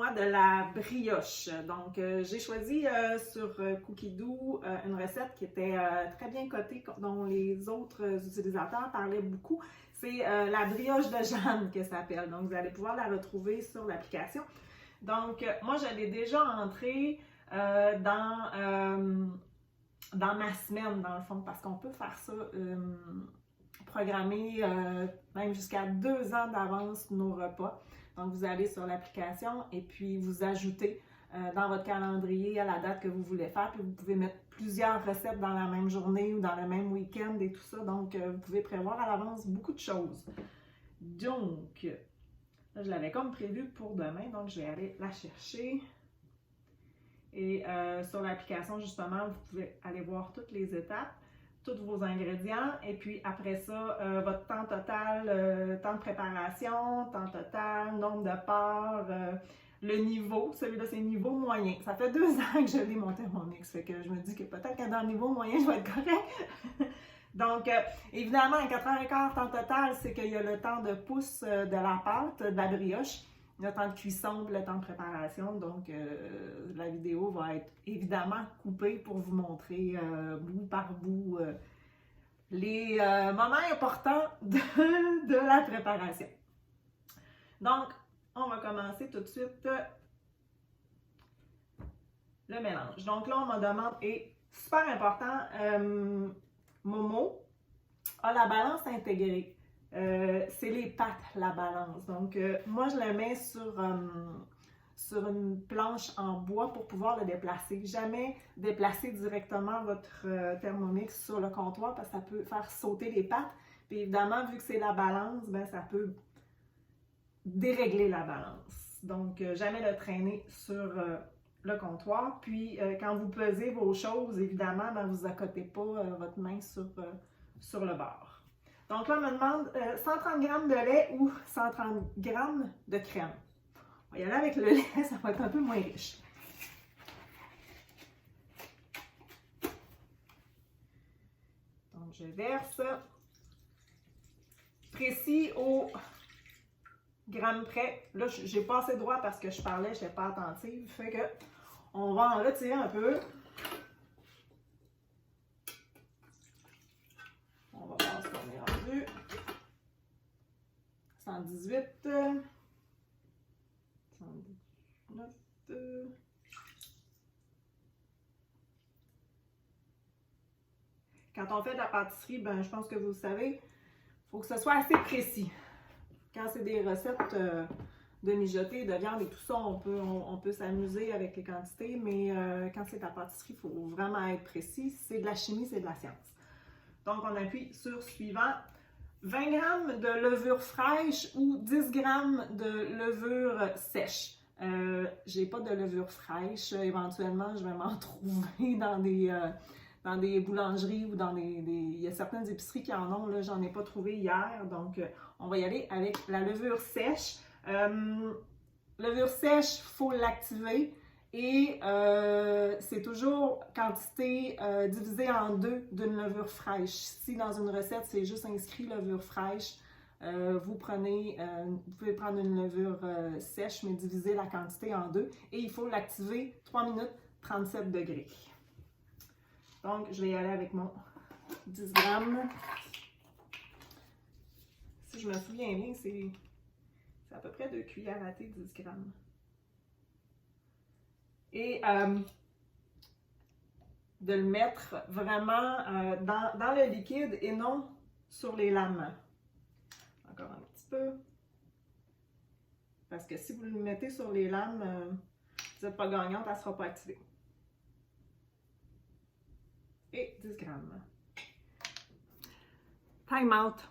moi de la brioche. Donc, j'ai choisi sur Cookie Dough une recette qui était très bien cotée, dont les autres utilisateurs parlaient beaucoup. C'est la brioche de Jeanne que ça s'appelle. Donc, vous allez pouvoir la retrouver sur l'application. Donc, moi, je l'ai déjà entrée dans ma semaine, dans le fond, parce qu'on peut faire ça, programmer même jusqu'à 2 ans d'avance nos repas. Donc, vous allez sur l'application et puis vous ajoutez dans votre calendrier à la date que vous voulez faire. Puis vous pouvez mettre plusieurs recettes dans la même journée ou dans le même week-end et tout ça. Donc, vous pouvez prévoir à l'avance beaucoup de choses. Donc, là, je l'avais comme prévu pour demain. Donc, je vais aller la chercher. Et sur l'application, justement, vous pouvez aller voir toutes les étapes, tous vos ingrédients. Et puis après ça, votre temps total, temps de préparation, temps total, nombre de parts, le niveau. Celui-là, c'est niveau moyen. Ça fait 2 ans que je l'ai monté mon mix. Fait que je me dis que peut-être que dans le niveau moyen, je vais être correct. Donc, évidemment, à 4h15, temps total, c'est qu'il y a le temps de pousse de la pâte, de la brioche. Le temps de cuisson, le temps de préparation. Donc, la vidéo va être évidemment coupée pour vous montrer bout par bout les moments importants de la préparation. Donc, on va commencer tout de suite le mélange. Donc là, on me demande, et super important, Momo a la balance intégrée. C'est les pâtes, la balance. Donc, moi, je la mets sur une planche en bois pour pouvoir le déplacer. Jamais déplacer directement votre Thermomix sur le comptoir parce que ça peut faire sauter les pâtes. Puis évidemment, vu que c'est la balance, ben, ça peut dérégler la balance. Donc, jamais le traîner sur le comptoir. Puis, quand vous pesez vos choses, évidemment, ben, vous accotez pas votre main sur le bord. Donc là, on me demande 130 g de lait ou 130 g de crème. On va y aller avec le lait, ça va être un peu moins riche. Donc, je verse précis au gramme près. Là, j'ai pas assez droit parce que je parlais, je n'étais pas attentive. Fait que on va en retirer un peu. On va voir ce qu'on est rendu. 118, 119. Quand on fait de la pâtisserie, ben, je pense que vous le savez, il faut que ce soit assez précis. Quand c'est des recettes de mijoter, de viande et tout ça, on peut s'amuser avec les quantités, mais quand c'est de la pâtisserie, il faut vraiment être précis. C'est de la chimie, c'est de la science. Donc, on appuie sur suivant. 20 g de levure fraîche ou 10 g de levure sèche. J'ai pas de levure fraîche. Éventuellement, je vais m'en trouver dans des boulangeries ou dans il y a certaines épiceries qui en ont. Là, j'en ai pas trouvé hier. Donc, on va y aller avec la levure sèche. Levure sèche, il faut l'activer. Et c'est toujours quantité divisée en 2 d'une levure fraîche. Si dans une recette, c'est juste inscrit levure fraîche, vous pouvez prendre une levure sèche, mais diviser la quantité en 2. Et il faut l'activer 3 minutes 37 degrés. Donc, je vais y aller avec mon 10 g. Si je me souviens bien, c'est à peu près 2 cuillères à thé, 10 g. Et de le mettre vraiment dans le liquide et non sur les lames. Encore un petit peu. Parce que si vous le mettez sur les lames, vous n'êtes pas gagnante, elle ne sera pas activée. Et 10 g. Time out.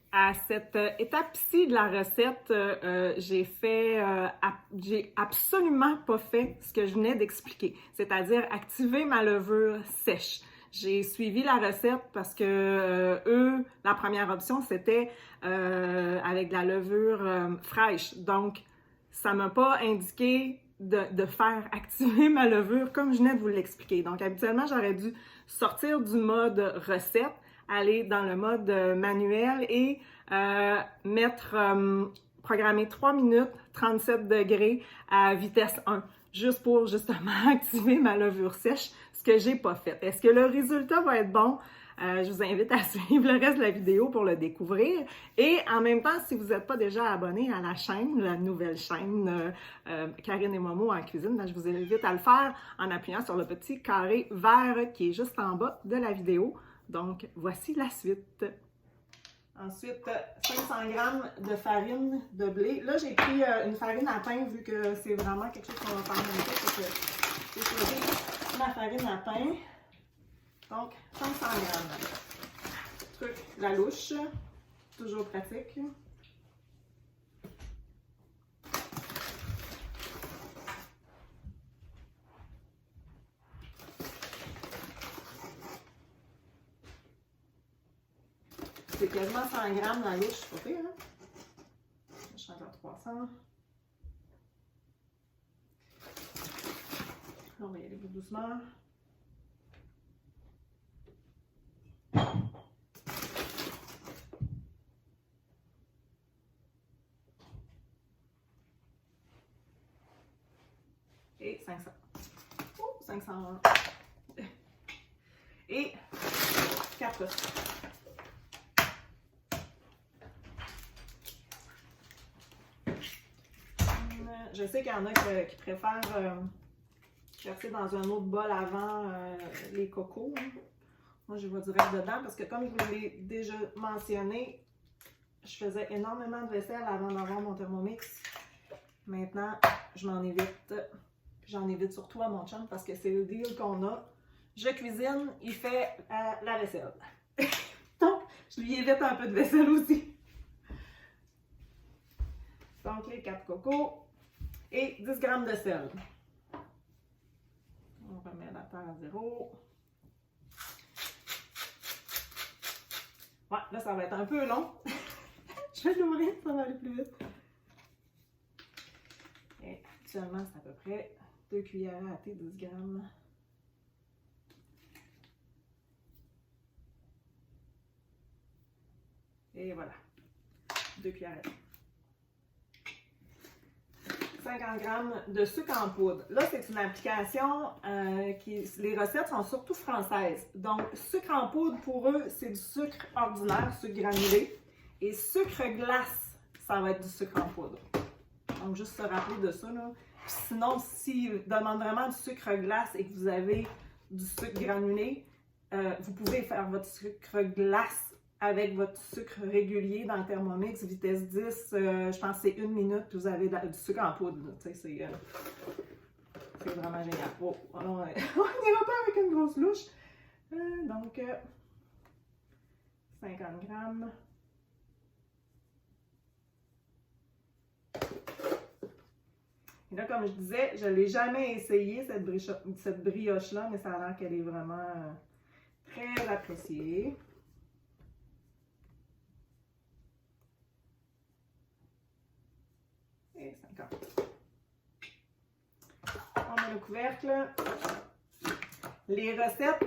À cette étape-ci de la recette, j'ai absolument pas fait ce que je venais d'expliquer, c'est-à-dire activer ma levure sèche. J'ai suivi la recette parce que la première option, c'était avec de la levure fraîche. Donc, ça m'a pas indiqué de faire activer ma levure comme je venais de vous l'expliquer. Donc, habituellement, j'aurais dû sortir du mode recette, aller dans le mode manuel et programmer 3 minutes, 37 degrés à vitesse 1, juste pour justement activer ma levure sèche, ce que j'ai pas fait. Est-ce que le résultat va être bon? Je vous invite à suivre le reste de la vidéo pour le découvrir. Et en même temps, si vous n'êtes pas déjà abonné à la chaîne, la nouvelle chaîne Karine et Momo en cuisine, là, je vous invite à le faire en appuyant sur le petit carré vert qui est juste en bas de la vidéo. Donc, voici la suite. Ensuite, 500 g de farine de blé. Là, j'ai pris une farine à pain vu que c'est vraiment quelque chose qu'on va faire en fait. J'ai choisi ma farine à pain. Donc, 500 g. Truc, la louche, toujours pratique. C'est quasiment 100 g la louche, c'est pas pire, hein? Je suis encore 300. Là, on va y aller plus doucement. Et 500. Oh, 501. Et 4. Je sais qu'il y en a qui préfèrent verser dans un autre bol avant les cocos. Hein. Moi, je vais direct dedans parce que comme je vous l'ai déjà mentionné, je faisais énormément de vaisselle avant d'avoir mon Thermomix. Maintenant, je m'en évite. J'en évite surtout à mon chum parce que c'est le deal qu'on a. Je cuisine, il fait la vaisselle. Donc, je lui évite un peu de vaisselle aussi. Donc, les 4 cocos et 10 g de sel. On remet la terre à 0. Ouais, là, ça va être un peu long. Je vais l'ouvrir, ça va aller plus vite. Et actuellement, c'est à peu près 2 cuillères à thé, 10 g. Et voilà, 2 cuillères à thé. 50 g de sucre en poudre. Là, c'est une application les recettes sont surtout françaises. Donc, sucre en poudre, pour eux, c'est du sucre ordinaire, sucre granulé. Et sucre glace, ça va être du sucre en poudre. Donc, juste se rappeler de ça, là. Puis sinon, s'ils demandent vraiment du sucre glace et que vous avez du sucre granulé, vous pouvez faire votre sucre glace avec votre sucre régulier dans le Thermomix, vitesse 10, je pense que c'est 1 minute, puis vous avez du sucre en poudre. C'est vraiment génial. Oh, alors, on n'ira pas avec une grosse louche. Donc, 50 g. Et là, comme je disais, je ne l'ai jamais essayé, cette brioche-là, mais ça a l'air qu'elle est vraiment très appréciée. Et 50. On met le couvercle. Les recettes,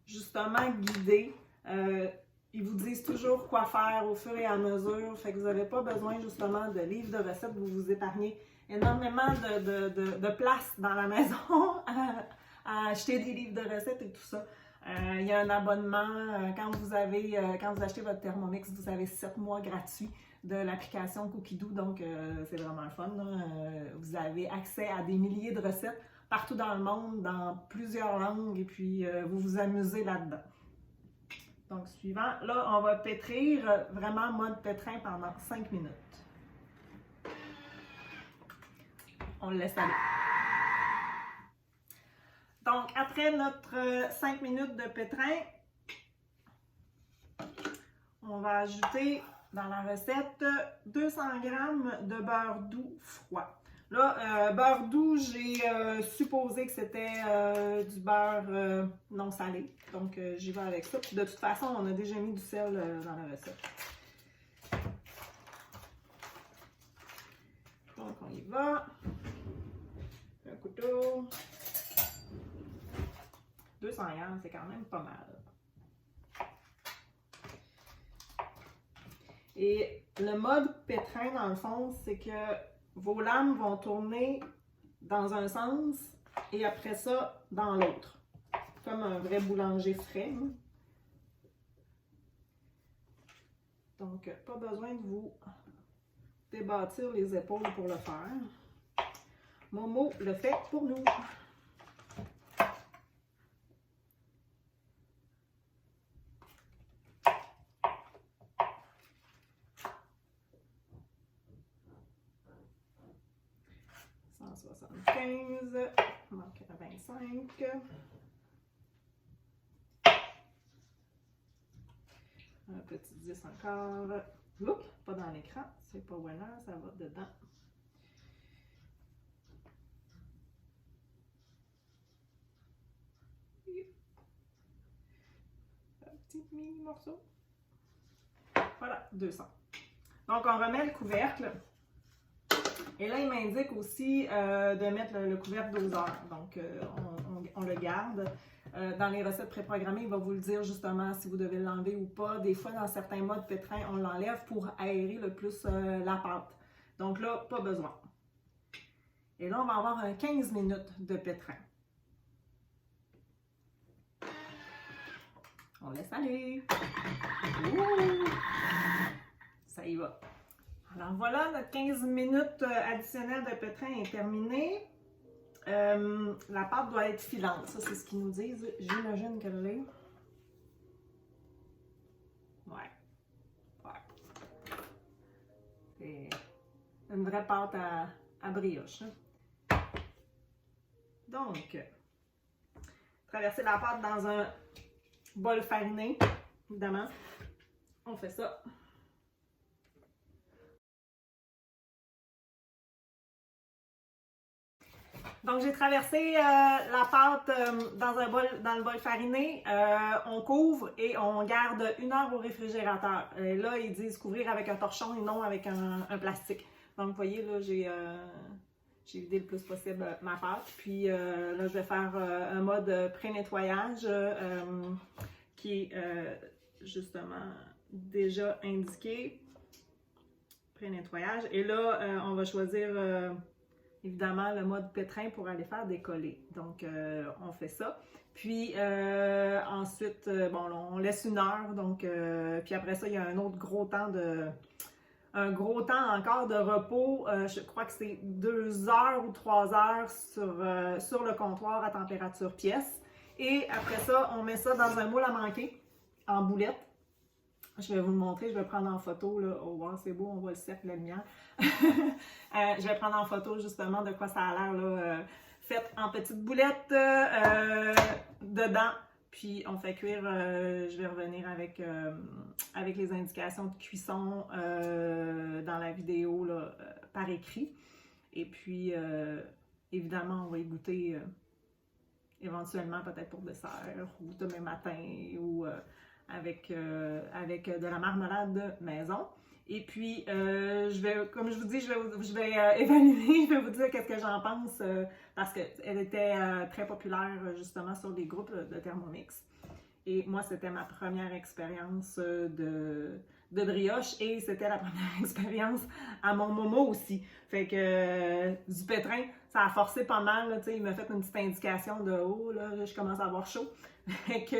justement, guidées, ils vous disent toujours quoi faire au fur et à mesure. Fait que vous n'avez pas besoin, justement, de livres de recettes. Vous vous épargnez énormément de place dans la maison à acheter des livres de recettes et tout ça. Il y a un abonnement. Quand vous achetez votre Thermomix, vous avez 7 mois gratuits de l'application Cookidoo, donc c'est vraiment le fun. Vous avez accès à des milliers de recettes partout dans le monde, dans plusieurs langues, et puis vous vous amusez là-dedans. Donc, suivant, là, on va pétrir, vraiment mode pétrin pendant 5 minutes. On le laisse aller. Donc, après notre 5 minutes de pétrin, on va ajouter dans la recette 200 g de beurre doux froid. Là, beurre doux, j'ai supposé que c'était du beurre non salé. Donc, j'y vais avec ça. Puis, de toute façon, on a déjà mis du sel dans la recette. Donc, on y va. Un couteau. 200 g, c'est quand même pas mal. Et le mode pétrin, dans le fond, c'est que vos lames vont tourner dans un sens et après ça, dans l'autre. Comme un vrai boulanger frais. Hein. Donc, pas besoin de vous débattir les épaules pour le faire. Momo le fait pour nous. On manque à 25. Un petit 10 encore. Oups, pas dans l'écran, c'est pas winner, ça va dedans. Un petit mini morceau. Voilà, 200. Donc, on remet le couvercle. Et là, il m'indique aussi de mettre le couvercle doseur. Donc, on le garde. Dans les recettes préprogrammées, il va vous le dire justement si vous devez l'enlever ou pas. Des fois, dans certains modes pétrin, on l'enlève pour aérer le plus la pâte. Donc là, pas besoin. Et là, on va avoir 15 minutes de pétrin. On laisse aller. Ouh! Ça y va. Alors voilà, notre 15 minutes additionnelles de pétrin est terminée. La pâte doit être filante, ça c'est ce qu'ils nous disent. J'imagine qu'elle l'est. Ouais. C'est une vraie pâte à brioche. Hein. Donc, traverser la pâte dans un bol fariné, évidemment. On fait ça. Donc, j'ai traversé la pâte dans le bol fariné. On couvre et on garde 1 heure au réfrigérateur. Là, ils disent couvrir avec un torchon et non avec un plastique. Donc, vous voyez, là, j'ai vidé le plus possible ma pâte. Puis là, je vais faire un mode pré-nettoyage qui est justement déjà indiqué. Pré-nettoyage. Et là, on va choisir... évidemment, le mode pétrin pour aller faire décoller. Donc, on fait ça. Puis, ensuite, bon, on laisse 1 heure. Donc, puis après ça, il y a un autre gros temps encore de repos. Je crois que c'est 2 heures ou 3 heures sur le comptoir à température pièce. Et après ça, on met ça dans un moule à manquer, en boulette. Je vais vous le montrer, je vais prendre en photo, là. Oh wow, c'est beau, on voit le cercle, la lumière. Je vais prendre en photo justement de quoi ça a l'air, là. Fait en petites boulettes dedans. Puis on fait cuire, je vais revenir avec les indications de cuisson dans la vidéo là, par écrit. Et puis, évidemment, on va y goûter éventuellement peut-être pour dessert ou demain matin ou... avec de la marmelade maison. Et puis, comme je vous dis, je vais évaluer, je vais vous dire qu'est-ce que j'en pense parce qu'elle était très populaire justement sur les groupes de Thermomix. Et moi, c'était ma première expérience de brioche et c'était la première expérience à mon Momo aussi. Fait que du pétrin, ça a forcé pas mal. Là, il m'a fait une petite indication de « Oh, là, je commence à avoir chaud ». Fait que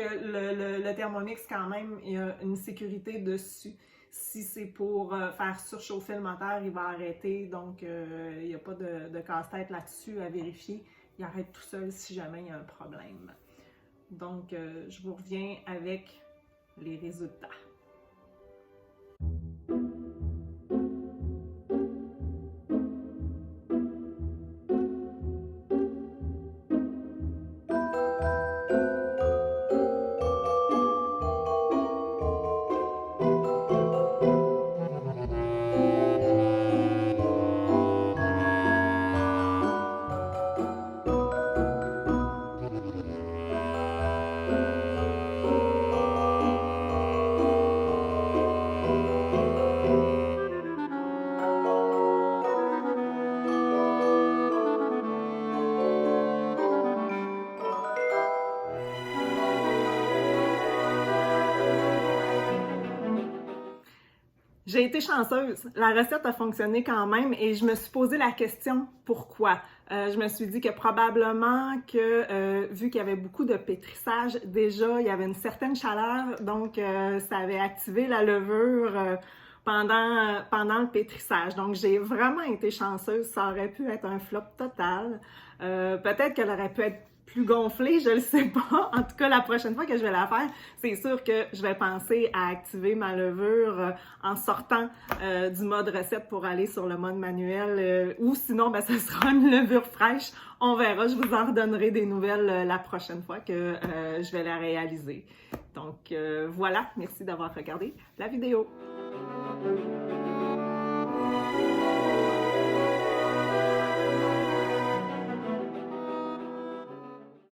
le Thermomix, quand même, il y a une sécurité dessus. Si c'est pour faire surchauffer le moteur, il va arrêter. Donc, il n'y a pas de casse-tête là-dessus à vérifier. Il arrête tout seul si jamais il y a un problème. Donc, je vous reviens avec les résultats. J'ai été chanceuse. La recette a fonctionné quand même et je me suis posé la question pourquoi. Je me suis dit que probablement que vu qu'il y avait beaucoup de pétrissage, déjà il y avait une certaine chaleur, donc ça avait activé la levure pendant le pétrissage. Donc j'ai vraiment été chanceuse. Ça aurait pu être un flop total. Peut-être qu'elle aurait pu être plus gonflée, je le sais pas. En tout cas, la prochaine fois que je vais la faire, c'est sûr que je vais penser à activer ma levure en sortant du mode recette pour aller sur le mode manuel ou sinon, ben, ce sera une levure fraîche. On verra, je vous en redonnerai des nouvelles la prochaine fois que je vais la réaliser. Donc voilà, merci d'avoir regardé la vidéo.